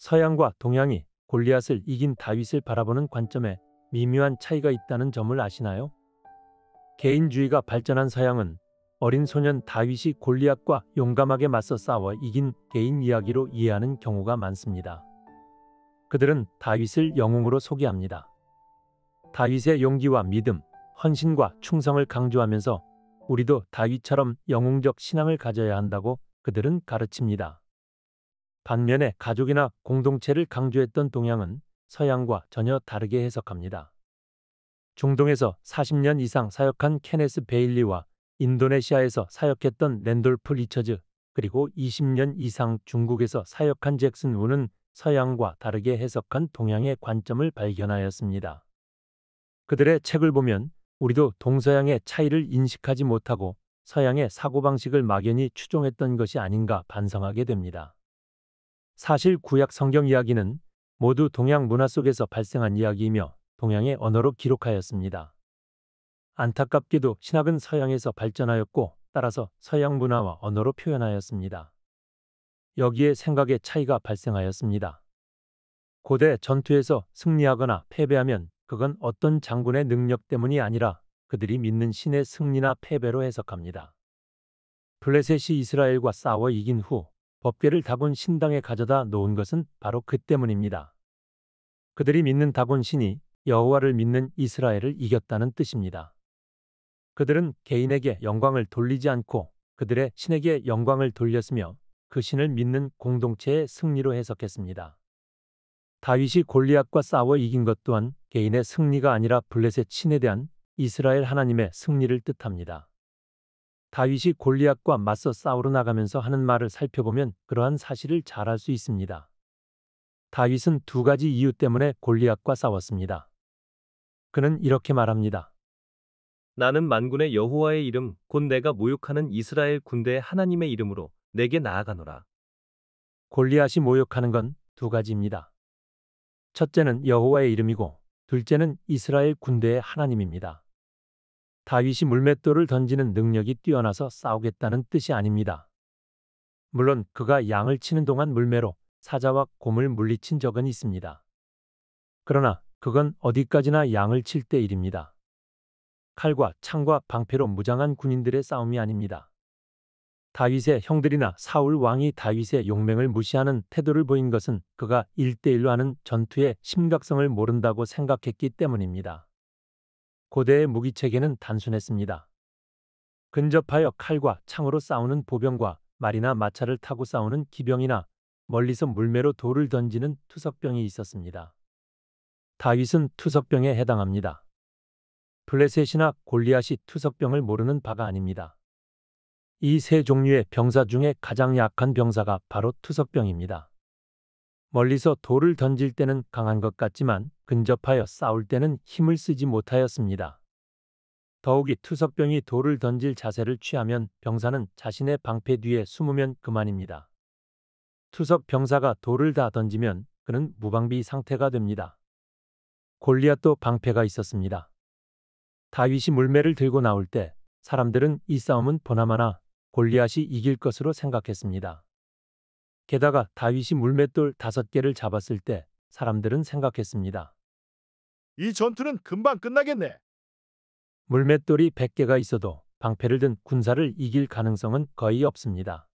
서양과 동양이 골리앗을 이긴 다윗을 바라보는 관점에 미묘한 차이가 있다는 점을 아시나요? 개인주의가 발전한 서양은 어린 소년 다윗이 골리앗과 용감하게 맞서 싸워 이긴 개인 이야기로 이해하는 경우가 많습니다. 그들은 다윗을 영웅으로 소개합니다. 다윗의 용기와 믿음, 헌신과 충성을 강조하면서 우리도 다윗처럼 영웅적 신앙을 가져야 한다고 그들은 가르칩니다. 반면에 가족이나 공동체를 강조했던 동양은 서양과 전혀 다르게 해석합니다. 중동에서 40년 이상 사역한 케네스 베일리와 인도네시아에서 사역했던 랜돌프 리처즈, 그리고 20년 이상 중국에서 사역한 잭슨 우는 서양과 다르게 해석한 동양의 관점을 발견하였습니다. 그들의 책을 보면 우리도 동서양의 차이를 인식하지 못하고 서양의 사고방식을 막연히 추종했던 것이 아닌가 반성하게 됩니다. 사실 구약 성경 이야기는 모두 동양 문화 속에서 발생한 이야기이며 동양의 언어로 기록하였습니다. 안타깝게도 신학은 서양에서 발전하였고 따라서 서양 문화와 언어로 표현하였습니다. 여기에 생각의 차이가 발생하였습니다. 고대 전투에서 승리하거나 패배하면 그건 어떤 장군의 능력 때문이 아니라 그들이 믿는 신의 승리나 패배로 해석합니다. 블레셋이 이스라엘과 싸워 이긴 후 법궤를 다곤 신당에 가져다 놓은 것은 바로 그 때문입니다. 그들이 믿는 다곤 신이 여호와를 믿는 이스라엘을 이겼다는 뜻입니다. 그들은 개인에게 영광을 돌리지 않고 그들의 신에게 영광을 돌렸으며 그 신을 믿는 공동체의 승리로 해석했습니다. 다윗이 골리앗과 싸워 이긴 것 또한 개인의 승리가 아니라 블레셋 신에 대한 이스라엘 하나님의 승리를 뜻합니다. 다윗이 골리앗과 맞서 싸우러 나가면서 하는 말을 살펴보면 그러한 사실을 잘 알 수 있습니다. 다윗은 두 가지 이유 때문에 골리앗과 싸웠습니다. 그는 이렇게 말합니다. 나는 만군의 여호와의 이름 곧 내가 모욕하는 이스라엘 군대의 하나님의 이름으로 내게 나아가노라. 골리앗이 모욕하는 건 두 가지입니다. 첫째는 여호와의 이름이고 둘째는 이스라엘 군대의 하나님입니다. 다윗이 물맷돌을 던지는 능력이 뛰어나서 싸우겠다는 뜻이 아닙니다. 물론 그가 양을 치는 동안 물매로 사자와 곰을 물리친 적은 있습니다. 그러나 그건 어디까지나 양을 칠 때 일입니다. 칼과 창과 방패로 무장한 군인들의 싸움이 아닙니다. 다윗의 형들이나 사울 왕이 다윗의 용맹을 무시하는 태도를 보인 것은 그가 1대1로 하는 전투의 심각성을 모른다고 생각했기 때문입니다. 고대의 무기체계는 단순했습니다. 근접하여 칼과 창으로 싸우는 보병과 말이나 마차를 타고 싸우는 기병이나 멀리서 물매로 돌을 던지는 투석병이 있었습니다. 다윗은 투석병에 해당합니다. 블레셋이나 골리앗이 투석병을 모르는 바가 아닙니다. 이 세 종류의 병사 중에 가장 약한 병사가 바로 투석병입니다. 멀리서 돌을 던질 때는 강한 것 같지만 근접하여 싸울 때는 힘을 쓰지 못하였습니다. 더욱이 투석병이 돌을 던질 자세를 취하면 병사는 자신의 방패 뒤에 숨으면 그만입니다. 투석 병사가 돌을 다 던지면 그는 무방비 상태가 됩니다. 골리앗도 방패가 있었습니다. 다윗이 물매를 들고 나올 때 사람들은 이 싸움은 보나마나 골리앗이 이길 것으로 생각했습니다. 게다가 다윗이 물맷돌 5개를 잡았을 때 사람들은 생각했습니다. 이 전투는 금방 끝나겠네. 물맷돌이 100개가 있어도 방패를 든 군사를 이길 가능성은 거의 없습니다.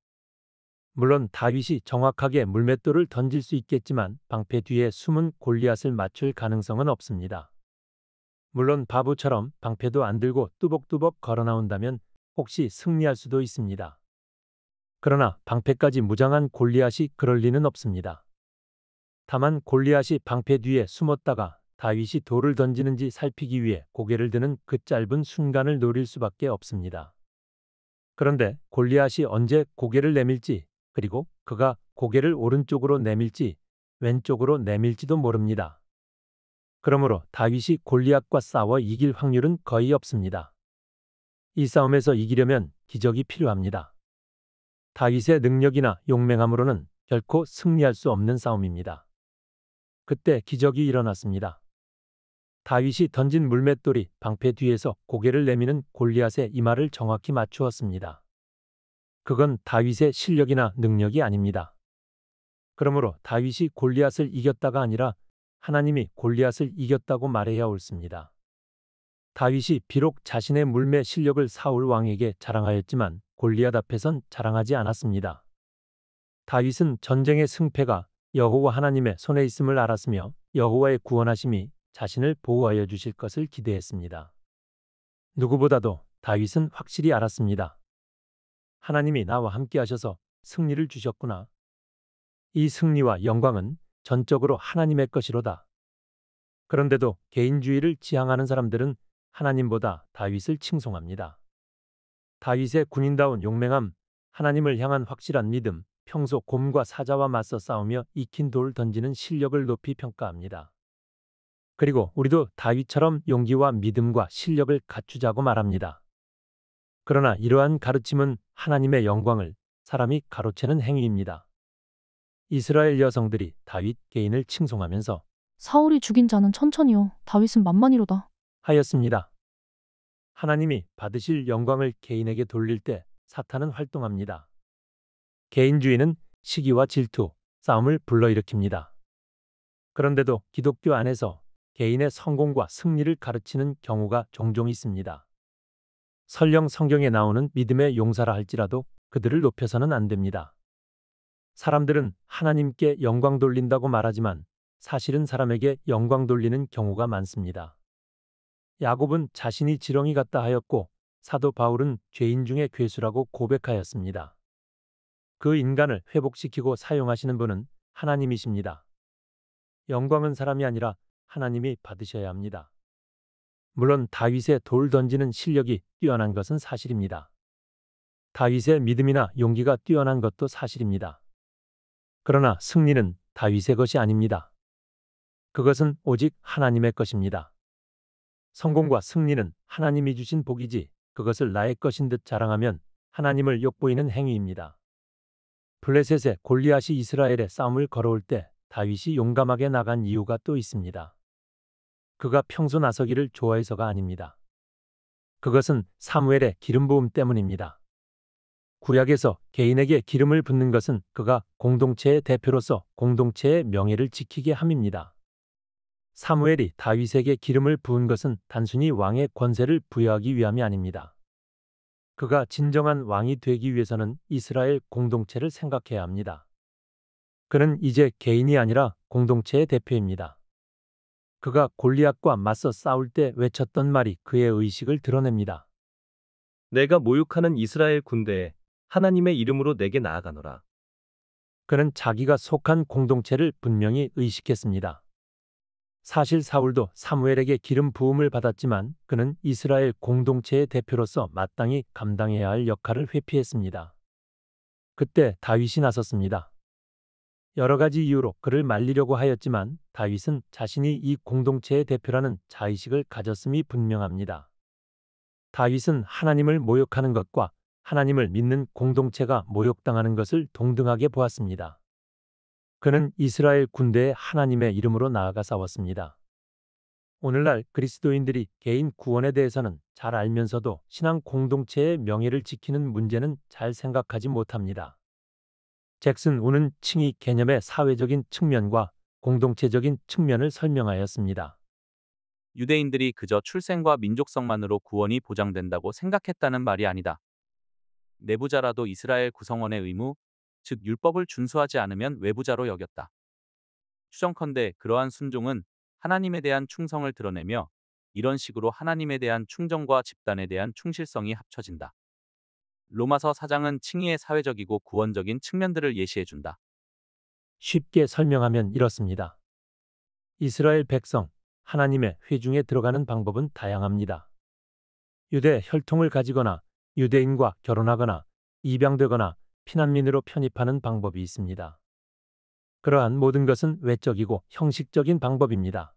물론 다윗이 정확하게 물맷돌을 던질 수 있겠지만 방패 뒤에 숨은 골리앗을 맞출 가능성은 없습니다. 물론 바보처럼 방패도 안 들고 뚜벅뚜벅 걸어 나온다면 혹시 승리할 수도 있습니다. 그러나 방패까지 무장한 골리앗이 그럴 리는 없습니다. 다만 골리앗이 방패 뒤에 숨었다가 다윗이 돌을 던지는지 살피기 위해 고개를 드는 그 짧은 순간을 노릴 수밖에 없습니다. 그런데 골리앗이 언제 고개를 내밀지, 그리고 그가 고개를 오른쪽으로 내밀지 왼쪽으로 내밀지도 모릅니다. 그러므로 다윗이 골리앗과 싸워 이길 확률은 거의 없습니다. 이 싸움에서 이기려면 기적이 필요합니다. 다윗의 능력이나 용맹함으로는 결코 승리할 수 없는 싸움입니다. 그때 기적이 일어났습니다. 다윗이 던진 물맷돌이 방패 뒤에서 고개를 내미는 골리앗의 이마를 정확히 맞추었습니다. 그건 다윗의 실력이나 능력이 아닙니다. 그러므로 다윗이 골리앗을 이겼다가 아니라 하나님이 골리앗을 이겼다고 말해야 옳습니다. 다윗이 비록 자신의 물매 실력을 사울 왕에게 자랑하였지만 골리앗 앞에선 자랑하지 않았습니다. 다윗은 전쟁의 승패가 여호와 하나님의 손에 있음을 알았으며 여호와의 구원하심이 자신을 보호하여 주실 것을 기대했습니다. 누구보다도 다윗은 확실히 알았습니다. 하나님이 나와 함께 하셔서 승리를 주셨구나. 이 승리와 영광은 전적으로 하나님의 것이로다. 그런데도 개인주의를 지향하는 사람들은 하나님보다 다윗을 칭송합니다. 다윗의 군인다운 용맹함, 하나님을 향한 확실한 믿음, 평소 곰과 사자와 맞서 싸우며 익힌 돌 던지는 실력을 높이 평가합니다. 그리고 우리도 다윗처럼 용기와 믿음과 실력을 갖추자고 말합니다. 그러나 이러한 가르침은 하나님의 영광을 사람이 가로채는 행위입니다. 이스라엘 여성들이 다윗 개인을 칭송하면서 사울이 죽인 자는 천천히요 다윗은 만만히로다. 하였습니다. 하나님이 받으실 영광을 개인에게 돌릴 때 사탄은 활동합니다. 개인주의는 시기와 질투, 싸움을 불러일으킵니다. 그런데도 기독교 안에서 개인의 성공과 승리를 가르치는 경우가 종종 있습니다. 설령 성경에 나오는 믿음의 용사라 할지라도 그들을 높여서는 안 됩니다. 사람들은 하나님께 영광 돌린다고 말하지만 사실은 사람에게 영광 돌리는 경우가 많습니다. 야곱은 자신이 지렁이 같다 하였고 사도 바울은 죄인 중에 괴수라고 고백하였습니다. 그 인간을 회복시키고 사용하시는 분은 하나님이십니다. 영광은 사람이 아니라 하나님이 받으셔야 합니다. 물론 다윗의 돌 던지는 실력이 뛰어난 것은 사실입니다. 다윗의 믿음이나 용기가 뛰어난 것도 사실입니다. 그러나 승리는 다윗의 것이 아닙니다. 그것은 오직 하나님의 것입니다. 성공과 승리는 하나님이 주신 복이지 그것을 나의 것인 듯 자랑하면 하나님을 욕보이는 행위입니다. 블레셋의 골리앗이 이스라엘의 싸움을 걸어올 때 다윗이 용감하게 나간 이유가 또 있습니다. 그가 평소 나서기를 좋아해서가 아닙니다. 그것은 사무엘의 기름 부음 때문입니다. 구약에서 개인에게 기름을 붓는 것은 그가 공동체의 대표로서 공동체의 명예를 지키게 함입니다. 사무엘이 다윗에게 기름을 부은 것은 단순히 왕의 권세를 부여하기 위함이 아닙니다. 그가 진정한 왕이 되기 위해서는 이스라엘 공동체를 생각해야 합니다. 그는 이제 개인이 아니라 공동체의 대표입니다. 그가 골리앗과 맞서 싸울 때 외쳤던 말이 그의 의식을 드러냅니다. 내가 모욕하는 이스라엘 군대에 하나님의 이름으로 내게 나아가노라. 그는 자기가 속한 공동체를 분명히 의식했습니다. 사실 사울도 사무엘에게 기름 부음을 받았지만 그는 이스라엘 공동체의 대표로서 마땅히 감당해야 할 역할을 회피했습니다. 그때 다윗이 나섰습니다. 여러 가지 이유로 그를 말리려고 하였지만 다윗은 자신이 이 공동체의 대표라는 자의식을 가졌음이 분명합니다. 다윗은 하나님을 모욕하는 것과 하나님을 믿는 공동체가 모욕당하는 것을 동등하게 보았습니다. 그는 이스라엘 군대에 하나님의 이름으로 나아가 싸웠습니다. 오늘날 그리스도인들이 개인 구원에 대해서는 잘 알면서도 신앙 공동체의 명예를 지키는 문제는 잘 생각하지 못합니다. 잭슨 우는 칭의 개념의 사회적인 측면과 공동체적인 측면을 설명하였습니다. 유대인들이 그저 출생과 민족성만으로 구원이 보장된다고 생각했다는 말이 아니다. 내부자라도 이스라엘 구성원의 의무, 즉 율법을 준수하지 않으면 외부자로 여겼다. 추정컨대 그러한 순종은 하나님에 대한 충성을 드러내며 이런 식으로 하나님에 대한 충정과 집단에 대한 충실성이 합쳐진다. 로마서 4장은 칭의의 사회적이고 구원적인 측면들을 예시해준다. 쉽게 설명하면 이렇습니다. 이스라엘 백성, 하나님의 회중에 들어가는 방법은 다양합니다. 유대 혈통을 가지거나 유대인과 결혼하거나 입양되거나 피난민으로 편입하는 방법이 있습니다. 그러한 모든 것은 외적이고 형식적인 방법입니다.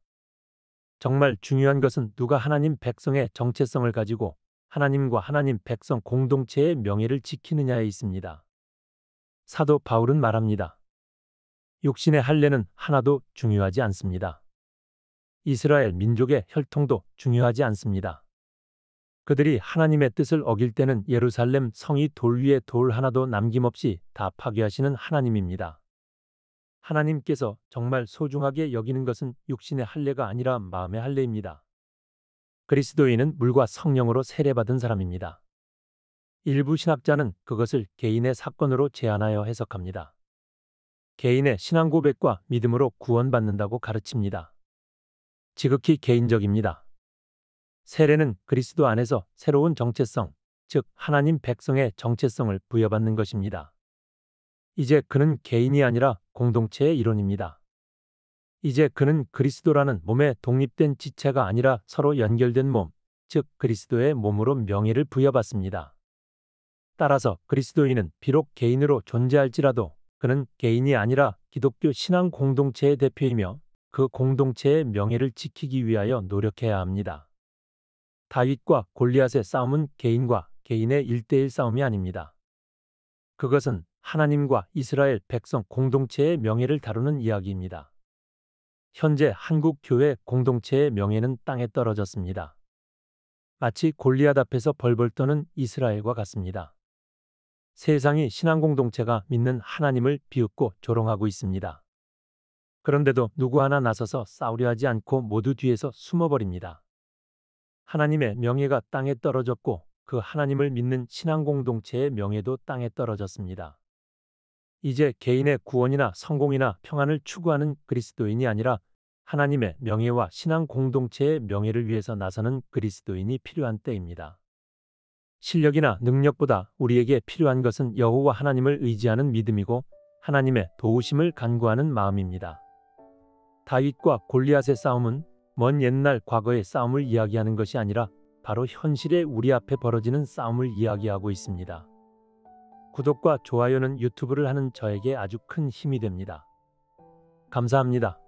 정말 중요한 것은 누가 하나님 백성의 정체성을 가지고 하나님과 하나님 백성 공동체의 명예를 지키느냐에 있습니다. 사도 바울은 말합니다. 육신의 할례는 하나도 중요하지 않습니다. 이스라엘 민족의 혈통도 중요하지 않습니다. 그들이 하나님의 뜻을 어길 때는 예루살렘 성이 돌 위에 돌 하나도 남김없이 다 파괴하시는 하나님입니다. 하나님께서 정말 소중하게 여기는 것은 육신의 할례가 아니라 마음의 할례입니다. 그리스도인은 물과 성령으로 세례받은 사람입니다. 일부 신학자는 그것을 개인의 사건으로 제한하여 해석합니다. 개인의 신앙 고백과 믿음으로 구원받는다고 가르칩니다. 지극히 개인적입니다. 세례는 그리스도 안에서 새로운 정체성, 즉 하나님 백성의 정체성을 부여받는 것입니다. 이제 그는 개인이 아니라 공동체의 일원입니다. 이제 그는 그리스도라는 몸의 독립된 지체가 아니라 서로 연결된 몸, 즉 그리스도의 몸으로 명예를 부여받습니다. 따라서 그리스도인은 비록 개인으로 존재할지라도 그는 개인이 아니라 기독교 신앙 공동체의 대표이며 그 공동체의 명예를 지키기 위하여 노력해야 합니다. 다윗과 골리앗의 싸움은 개인과 개인의 1대1 싸움이 아닙니다. 그것은 하나님과 이스라엘 백성 공동체의 명예를 다루는 이야기입니다. 현재 한국 교회 공동체의 명예는 땅에 떨어졌습니다. 마치 골리앗 앞에서 벌벌 떠는 이스라엘과 같습니다. 세상이 신앙 공동체가 믿는 하나님을 비웃고 조롱하고 있습니다. 그런데도 누구 하나 나서서 싸우려 하지 않고 모두 뒤에서 숨어버립니다. 하나님의 명예가 땅에 떨어졌고 그 하나님을 믿는 신앙 공동체의 명예도 땅에 떨어졌습니다. 이제 개인의 구원이나 성공이나 평안을 추구하는 그리스도인이 아니라 하나님의 명예와 신앙 공동체의 명예를 위해서 나서는 그리스도인이 필요한 때입니다. 실력이나 능력보다 우리에게 필요한 것은 여호와 하나님을 의지하는 믿음이고 하나님의 도우심을 간구하는 마음입니다. 다윗과 골리앗의 싸움은 먼 옛날 과거의 싸움을 이야기하는 것이 아니라 바로 현실의 우리 앞에 벌어지는 싸움을 이야기하고 있습니다. 구독과 좋아요는 유튜브를 하는 저에게 아주 큰 힘이 됩니다. 감사합니다.